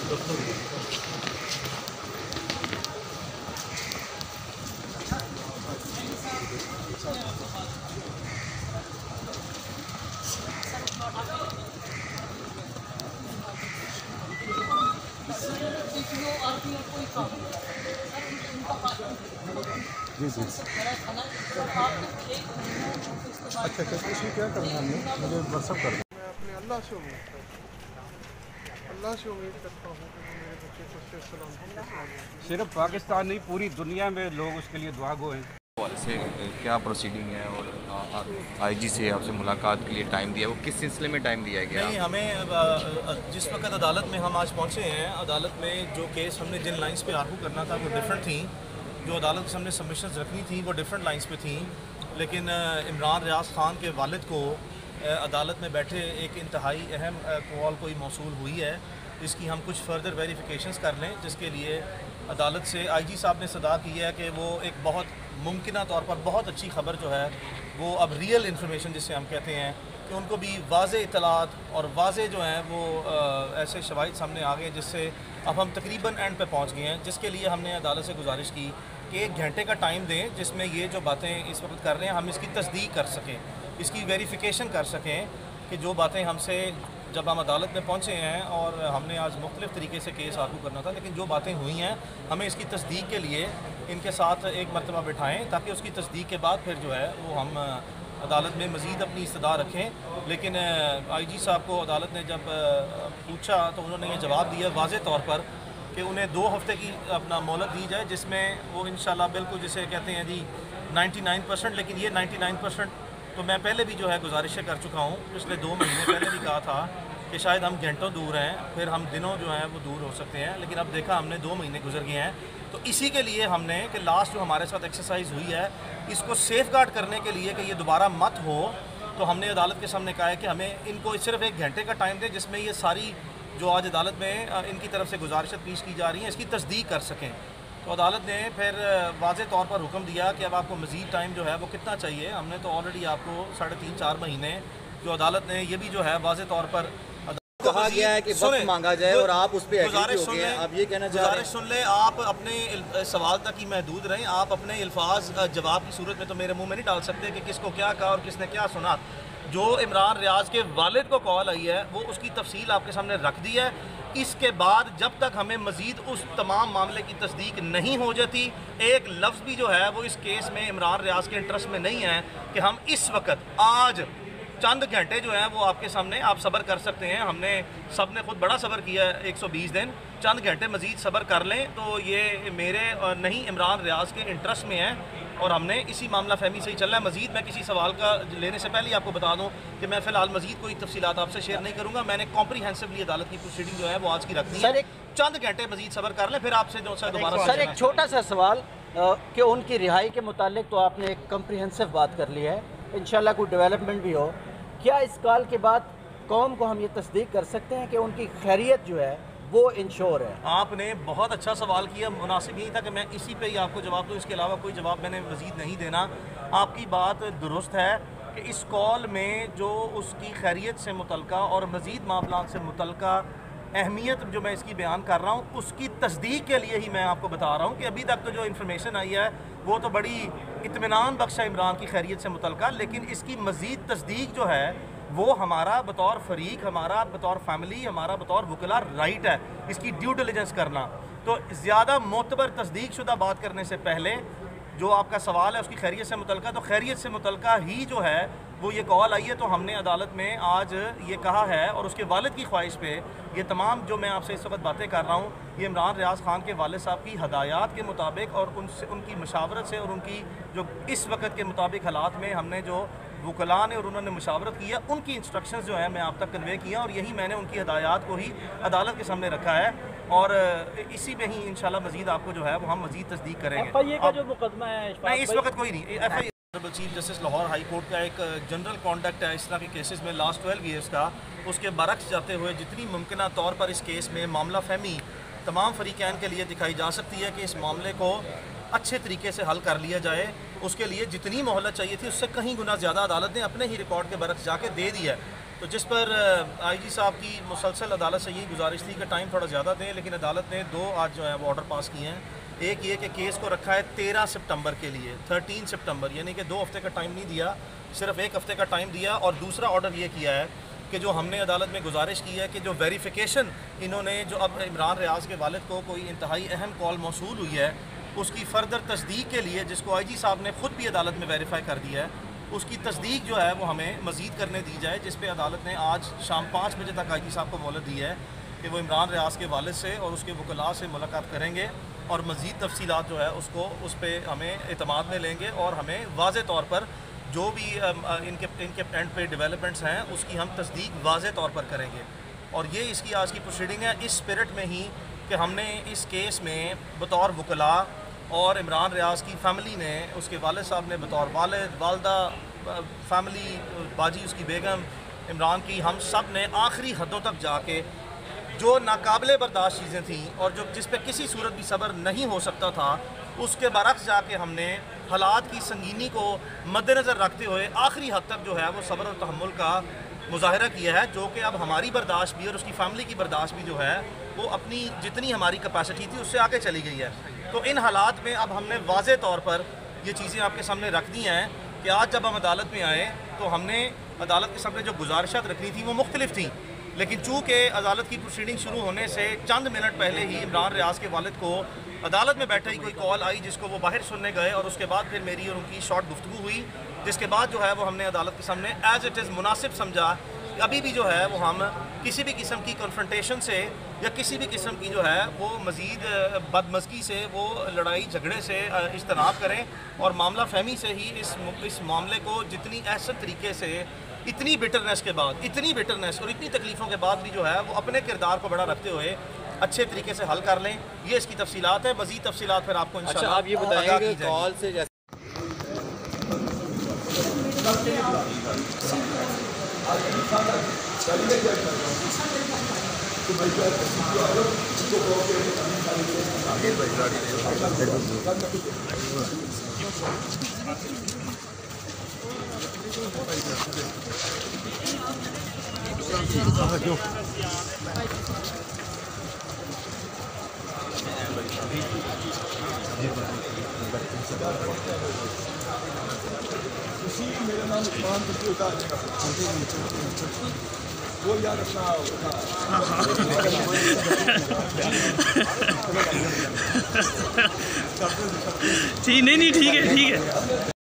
जी जी। अच्छा इसमें क्या करना है हमने, मुझे व्हाट्सअप कर दो। मैं अपने अल्लाह से उम्मीद करता हूँ कि मेरे बच्चे को सही सलामत। सिर्फ पाकिस्तान नहीं, पूरी दुनिया में लोग उसके लिए दुआ गो हैं। से क्या प्रोसीडिंग है और आईजी से आपसे मुलाकात के लिए टाइम दिया, वो किस सिलसिले में टाइम दिया गया? नहीं, हमें जिस वक्त अदालत में हम आज पहुँचे हैं, अदालत में जो केस हमने जिन लाइंस पे आर्गू करना था वो डिफरेंट थी, जो अदालत के सामने सबमिशंस रखनी थी वो डिफरेंट लाइंस पे थी। लेकिन इमरान रियाज ख़ान के वालिद को अदालत में बैठे एक इंतहाई अहम कॉल कोई मौसूल हुई है, जिसकी हम कुछ फर्दर वेरिफिकेशंस कर लें, जिसके लिए अदालत से आईजी साहब ने सदा की है कि वो एक बहुत मुमकिन तौर पर बहुत अच्छी खबर जो है वो अब रियल इन्फॉर्मेशन जिसे हम कहते हैं कि उनको भी वाज़े इतलात और वाज़े जो हैं वो ऐसे शवाहिद सामने आ गए, जिससे अब हम तकरीबन एंड पे पहुंच गए हैं। जिसके लिए हमने अदालत से गुजारिश की कि 1 घंटे का टाइम दें जिसमें ये जो बातें इस वक्त कर रहे हैं हम इसकी तस्दीक कर सकें, इसकी वेरिफिकेशन कर सकें कि जो बातें हमसे जब हम अदालत में पहुँचे हैं और हमने आज मुख्तलिफ़ तरीके से केस आर्गू करना था, लेकिन जो बातें हुई हैं हमें इसकी तस्दीक के लिए इनके साथ एक मरतबा बिठाएं ताकि उसकी तस्दीक के बाद फिर जो है वो हम अदालत में मज़ीद अपनी इस्तदा रखें। लेकिन आईजी साहब को अदालत ने जब पूछा तो उन्होंने ये जवाब दिया वाज़े तौर पर कि उन्हें 2 हफ़्ते की अपना मोहलत दी जाए, जिसमें वो इंशाल्लाह बिल्कुल जिसे कहते हैं जी 99%। लेकिन ये 99% तो मैं पहले भी जो है गुजारिशें कर चुका हूँ, पिछले 2 महीने पहले भी कहा था कि शायद हम घंटों दूर हैं, फिर हम दिनों जो हैं वो दूर हो सकते हैं, लेकिन अब देखा हमने 2 महीने गुजर गए हैं। तो इसी के लिए हमने कि लास्ट जो हमारे साथ एक्सरसाइज हुई है इसको सेफ गार्ड करने के लिए कि ये दोबारा मत हो, तो हमने अदालत के सामने कहा है कि हमें इनको सिर्फ 1 घंटे का टाइम दें जिसमें ये सारी जो आज अदालत में इनकी तरफ से गुजारिशें पेश की जा रही हैं इसकी तस्दीक कर सकें। तो अदालत ने फिर वाज़े तौर पर हुक्म दिया कि अब आपको मज़ीद टाइम जो है वो कितना चाहिए। हमने तो ऑलरेडी आपको 3.5-4 महीने जो अदालत ने ये भी जो है वाज़े तौर पर कहा गया है कि वक्त मांगा जाए और आप उस पर गुजारिश सुन लें। आप ये कहना चाह रहे हैं, सुन ले, आप अपने सवाल तक ही महदूद रहें। आप अपने अल्फाज जवाब की सूरत में तो मेरे मुंह में नहीं डाल सकते कि किसको क्या कहा और किसने क्या सुना। जो इमरान रियाज के वालिद को कॉल आई है वो उसकी तफसील आपके सामने रख दी है। इसके बाद जब तक हमें मज़ीद उस तमाम मामले की तस्दीक नहीं हो जाती, एक लफ्ज़ भी जो है वो इस केस में इमरान रियाज के इंटरेस्ट में नहीं है कि हम इस वक्त आज चंद घंटे जो हैं वो आपके सामने आप सब्र कर सकते हैं। हमने सब ने खुद बड़ा सब्र किया है 120 दिन, चंद घंटे मज़ीद सब्र कर लें तो ये मेरे नहीं इमरान रियाज के इंटरेस्ट में है और हमने इसी मामला फहमी से ही चलना है। मज़ीद मैं किसी सवाल का लेने से पहले ही आपको बता दूं कि मैं फ़िलहाल मज़ीद कोई तफसीलात आपसे शेयर नहीं करूँगा। मैंने कॉम्प्रीहेंसिवली अदालत की प्रोसीडिंग जो है वो आज की रख दी है। चंद घंटे मज़ीद सब्र कर लें, फिर आपसे दोबारा सर एक छोटा सा सवाल कि उनकी रिहाई के मुतालिक तो आपने एक कॉम्प्रीहेंसिव बात कर ली है, इंशाल्लाह कोई डेवलपमेंट भी हो, क्या इस कॉल के बाद कौम को हम ये तस्दीक कर सकते हैं कि उनकी खैरियत जो है वो इंश्योर है? आपने बहुत अच्छा सवाल किया, मुनासिब यही था कि मैं इसी पे ही आपको जवाब दूँ, इसके अलावा कोई जवाब मैंने मज़ीद नहीं देना। आपकी बात दुरुस्त है कि इस कॉल में जो उसकी खैरियत से मुतल्लिका और मज़ीद मामलात से मुतल्लिका अहमियत जो मैं इसकी बयान कर रहा हूँ उसकी तस्दीक के लिए ही मैं आपको बता रहा हूँ कि अभी तक तो जो इन्फॉर्मेशन आई है वो तो बड़ी इत्मीनान बख्श है इमरान की खैरियत से मुतल्लिका, लेकिन इसकी मज़ीद तस्दीक जो है वो हमारा बतौर फरीक, हमारा बतौर फैमिली, हमारा बतौर वकला राइट है इसकी ड्यू डिलिजेंस करना। तो ज़्यादा मोतबर तस्दीक शुदा बात करने से पहले जो आपका सवाल है उसकी खैरियत से मुतल्लिका, तो खैरियत से मुतल्लिका ही जो है वो ये कॉल आई है। तो हमने अदालत में आज ये कहा है और उसके वालिद की ख्वाहिश पे ये तमाम जो मैं आपसे इस वक्त बातें कर रहा हूँ ये इमरान रियाज ख़ान के वालिद साहब की हदायत के मुताबिक और उनसे उनकी मशावरत से और उनकी जो इस वक्त के मुताबिक हालात में हमने जो वकला ने और उन्होंने मशावरत की है उनकी इंस्ट्रक्शंस जो है मैं आप तक कन्वे किया और यही मैंने उनकी हदायत को ही अदालत के सामने रखा है और इसी में ही इंशाल्लाह मज़ीद आपको जो है वो हम मज़ीद तस्दीक करेंगे। का जो मुकदमा है नहीं इस वक्त कोई नहीं, honourable chief justice Lahore high court का एक जनरल कॉन्डक्ट है इस तरह के केसेस में लास्ट 12 ईयर्स का, उसके बरक्स जाते हुए जितनी मुमकिन तौर पर इस केस में मामला फहमी तमाम फरीकैन के लिए दिखाई जा सकती है कि इस मामले को अच्छे तरीके से हल कर लिया जाए, उसके लिए जितनी मोहलत चाहिए थी उससे कहीं गुना ज़्यादा अदालत ने अपने ही रिकॉर्ड के बरक्स जाके दे दिया है। तो जिस पर आईजी साहब की मुसलसल अदालत से यही गुजारिश थी कि टाइम थोड़ा ज़्यादा दें, लेकिन अदालत ने 2 आज जो है वो ऑर्डर पास किए हैं। एक ये कि केस को रखा है 13 सितंबर के लिए, 13 सितंबर, यानी कि 2 हफ्ते का टाइम नहीं दिया, सिर्फ 1 हफ्ते का टाइम दिया। और दूसरा ऑर्डर ये किया है कि जो हमने अदालत में गुजारिश की है कि जो वेरिफिकेशन इन्होंने जो अब इमरान रियाज के वालिद को कोई इंतहाई अहम कॉल मौसूल हुई है उसकी फ़र्दर तस्दीक के लिए, जिसको आईजी साहब ने ख़ुद भी अदालत में वेरीफाई कर दिया है, उसकी तस्दीक जो है वो हमें मज़ीद करने दी जाए, जिस पे अदालत ने आज शाम 5 बजे तक आईजी साहब को मोहलत दी है कि वो इमरान रियाज के वालिद से और उसके वकला से मुलाकात करेंगे और मज़ीद तफसीलात जो है उसको उस पर हमें एतमाद में लेंगे और हमें वाज़े तौर पर जो भी इनके एंड पे डेवलपमेंट्स हैं उसकी हम तस्दीक वाज़े तौर पर करेंगे। और ये इसकी आज की प्रोसीडिंग है, इस स्पिरिट में ही कि हमने इस केस में बतौर वकला और इमरान रियाज की फ़ैमिली ने, उसके वालिद साहब ने बतौर वालिद, वालदा, फ़ैमिली, बाजी उसकी बेगम, इमरान की, हम सब ने आखिरी हदों तक जाके जो नाकाबिले बर्दाश्त चीज़ें थी और जो जिस पे किसी सूरत भी सब्र नहीं हो सकता था, उसके बरक्स जाके हमने हालात की संगीनी को मद्देनज़र रखते हुए आखिरी हद तक जो है वो सब्र और तहम्मुल का मुजाहरा किया है, जो कि अब हमारी बर्दाश्त भी और उसकी फ़ैमिली की बर्दाश्त भी जो है वो अपनी जितनी हमारी कैपेसिटी थी उससे आगे चली गई है। तो इन हालात में अब हमने वाज़े तौर पर ये चीज़ें आपके सामने रख दी हैं कि आज जब हम अदालत में आए तो हमने अदालत के सामने जो गुजारिशात रखनी थी वो मुख्तलिफ थी, लेकिन चूँकि अदालत की प्रोसीडिंग शुरू होने से चंद मिनट पहले ही इमरान रियाज के वालिद को अदालत में बैठे ही कोई कॉल आई जिसको वो बाहर सुनने गए और उसके बाद फिर मेरी और उनकी शॉर्ट गुफ्तगू हुई, जिसके बाद जो है वो हमने अदालत के सामने एज़ इट इज़ मुनासिब समझा अभी भी जो है वो हम किसी भी किस्म की कन्फ्रंटेशन से या किसी भी किस्म की जो है वो मज़ीद बदमज़गी से, वो लड़ाई झगड़े से इज्तनाब करें और मामला फहमी से ही इस मामले को जितनी अहसन तरीके से, इतनी बिटरनेस के बाद, इतनी बिटरनेस और इतनी तकलीफ़ों के बाद भी जो है वो अपने किरदार को बड़ा रखते हुए अच्छे तरीके से हल कर लें। ये इसकी तफसीलात है, मज़ीद तफसीलात फिर आपको इंशाअल्लाह आप ये बताएंगे कॉल से जैसे मेरा नाम उस्मान तुझे उतार देगा वो याद रखना नहीं ठीक है